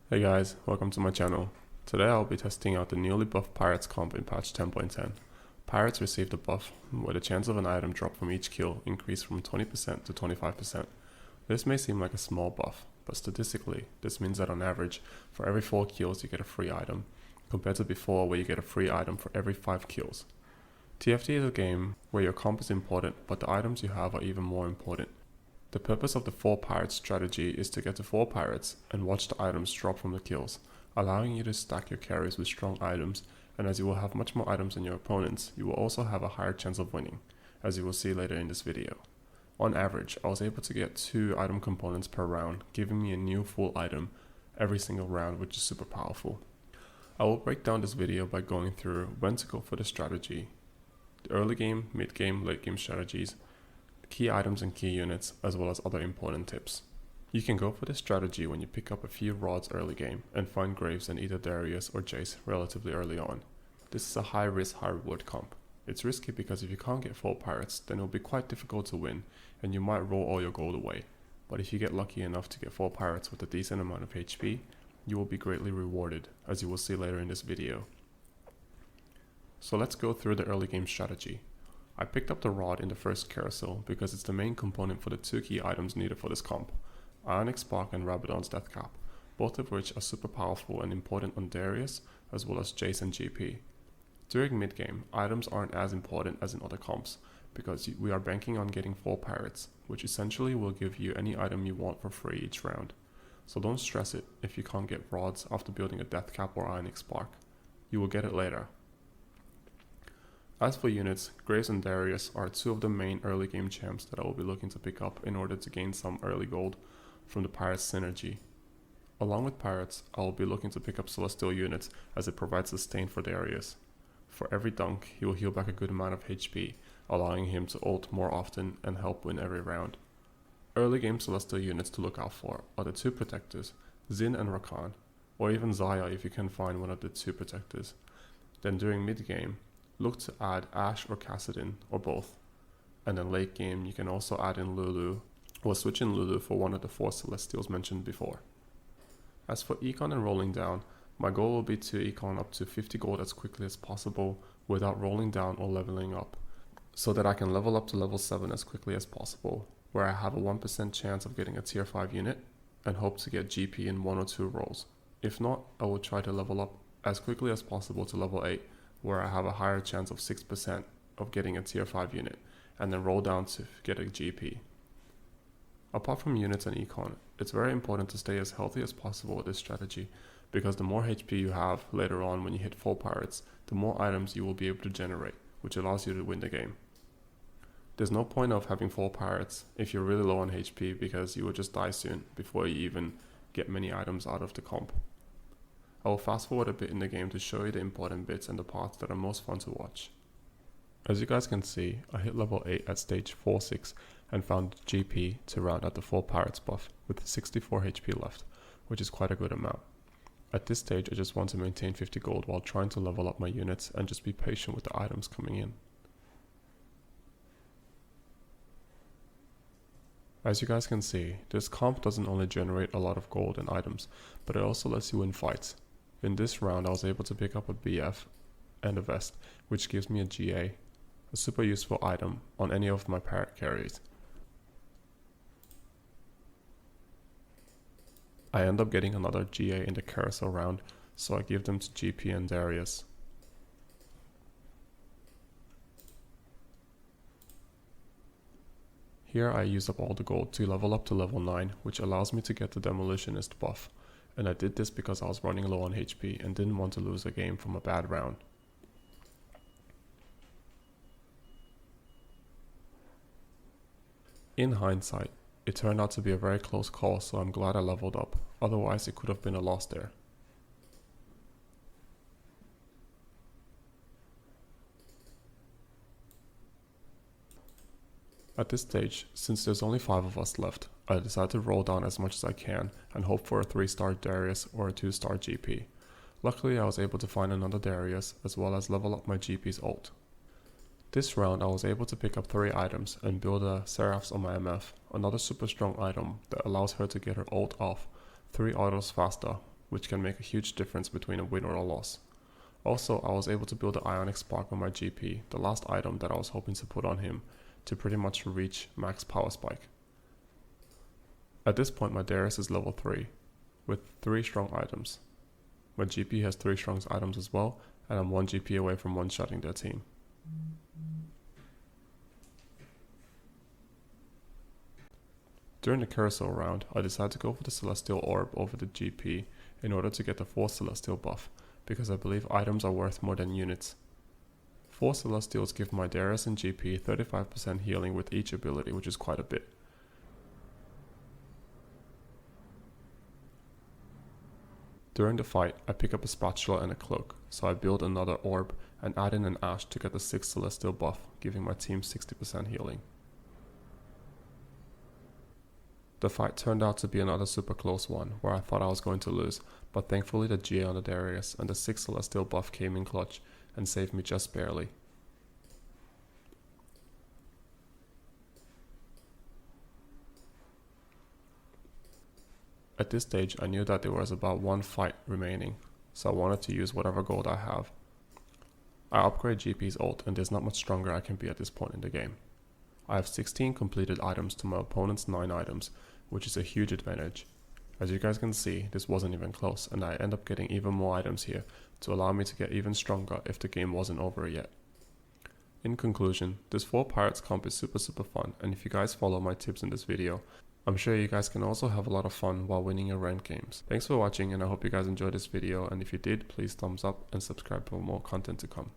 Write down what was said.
Hey guys, welcome to my channel. Today I'll be testing out the newly buffed Pirates comp in patch 10.10. Pirates received a buff where the chance of an item drop from each kill increased from 20% to 25%. This may seem like a small buff, but statistically, this means that on average, for every 4 kills you get a free item, compared to before where you get a free item for every 5 kills. TFT is a game where your comp is important, but the items you have are even more important. The purpose of the 4 pirates strategy is to get to 4 pirates and watch the items drop from the kills, allowing you to stack your carries with strong items, and as you will have much more items than your opponents, you will also have a higher chance of winning, as you will see later in this video. On average, I was able to get 2 item components per round, giving me a new full item every single round, which is super powerful. I will break down this video by going through when to go for the strategy, the early game, mid game, late game strategies, key items and key units, as well as other important tips. You can go for this strategy when you pick up a few rods early game and find Graves in either Darius or Jace relatively early on. This is a high risk, high reward comp. It's risky because if you can't get 4 pirates, then it will be quite difficult to win and you might roll all your gold away. But if you get lucky enough to get 4 pirates with a decent amount of HP, you will be greatly rewarded, as you will see later in this video. So let's go through the early game strategy. I picked up the rod in the first carousel because it's the main component for the 2 key items needed for this comp, Ionic Spark and Rabadon's Death Cap, both of which are super powerful and important on Darius as well as Jace and GP. During mid game, items aren't as important as in other comps because we are banking on getting 4 pirates, which essentially will give you any item you want for free each round. So don't stress it if you can't get rods after building a Death Cap or Ionic Spark. You will get it later. As for units, Graves and Darius are 2 of the main early game champs that I will be looking to pick up in order to gain some early gold from the Pirates synergy. Along with Pirates, I will be looking to pick up Celestial units as it provides sustain for Darius. For every dunk, he will heal back a good amount of HP, allowing him to ult more often and help win every round. Early game Celestial units to look out for are the 2 protectors, Xin and Rakan, or even Xayah if you can find one of the 2 protectors. Then during mid game, look to add Ashe or Kassadin, or both. And then late game, you can also add in Lulu, or switch in Lulu for one of the 4 Celestials mentioned before. As for econ and rolling down, my goal will be to econ up to 50 gold as quickly as possible without rolling down or leveling up, so that I can level up to level 7 as quickly as possible, where I have a 1% chance of getting a tier 5 unit, and hope to get GP in 1 or 2 rolls. If not, I will try to level up as quickly as possible to level 8, where I have a higher chance of 6% of getting a tier 5 unit, and then roll down to get a GP. Apart from units and econ, it's very important to stay as healthy as possible with this strategy, because the more HP you have later on when you hit 4 pirates, the more items you will be able to generate, which allows you to win the game. There's no point of having 4 pirates if you're really low on HP, because you will just die soon before you even get many items out of the comp. I will fast forward a bit in the game to show you the important bits and the parts that are most fun to watch. As you guys can see, I hit level 8 at stage 4-6 and found GP to round out the 4 pirates buff with 64 HP left, which is quite a good amount. At this stage I just want to maintain 50 gold while trying to level up my units and just be patient with the items coming in. As you guys can see, this comp doesn't only generate a lot of gold and items, but it also lets you win fights. In this round I was able to pick up a BF and a vest, which gives me a GA, a super useful item on any of my parrot carries. I end up getting another GA in the carousel round, so I give them to GP and Darius. Here I use up all the gold to level up to level 9, which allows me to get the Demolitionist buff, and I did this because I was running low on HP and didn't want to lose a game from a bad round. In hindsight, it turned out to be a very close call, so I'm glad I leveled up, otherwise it could have been a loss there. At this stage, since there's only 5 of us left, I decided to roll down as much as I can and hope for a 3-star Darius or a 2-star GP. Luckily I was able to find another Darius as well as level up my GP's ult. This round I was able to pick up 3 items and build a Seraphs on my MF, another super strong item that allows her to get her ult off 3 autos faster which can make a huge difference between a win or a loss. Also, I was able to build the Ionic Spark on my GP, the last item that I was hoping to put on him, to pretty much reach max power spike. At this point my Darius is level 3, with 3 strong items. My GP has 3 strong items as well, and I'm 1 GP away from one-shotting their team. During the carousel round, I decided to go for the Celestial Orb over the GP in order to get the 4 Celestial buff, because I believe items are worth more than units. 4 Celestials give my Darius and GP 35% healing with each ability, which is quite a bit. During the fight, I pick up a spatula and a cloak, so I build another orb and add in an ash to get the 6 Celestial buff, giving my team 60% healing. The fight turned out to be another super close one, where I thought I was going to lose, but thankfully the GA on the Darius and the 6 Celestial buff came in clutch and saved me just barely. At this stage I knew that there was about 1 fight remaining, so I wanted to use whatever gold I have. I upgrade GP's ult and there's not much stronger I can be at this point in the game. I have 16 completed items to my opponent's 9 items, which is a huge advantage. As you guys can see, this wasn't even close, and I end up getting even more items here to allow me to get even stronger if the game wasn't over yet. In conclusion, this 4 pirates comp is super fun, and if you guys follow my tips in this video, I'm sure you guys can also have a lot of fun while winning your ranked games. Thanks for watching, and I hope you guys enjoyed this video, and if you did, please thumbs up and subscribe for more content to come.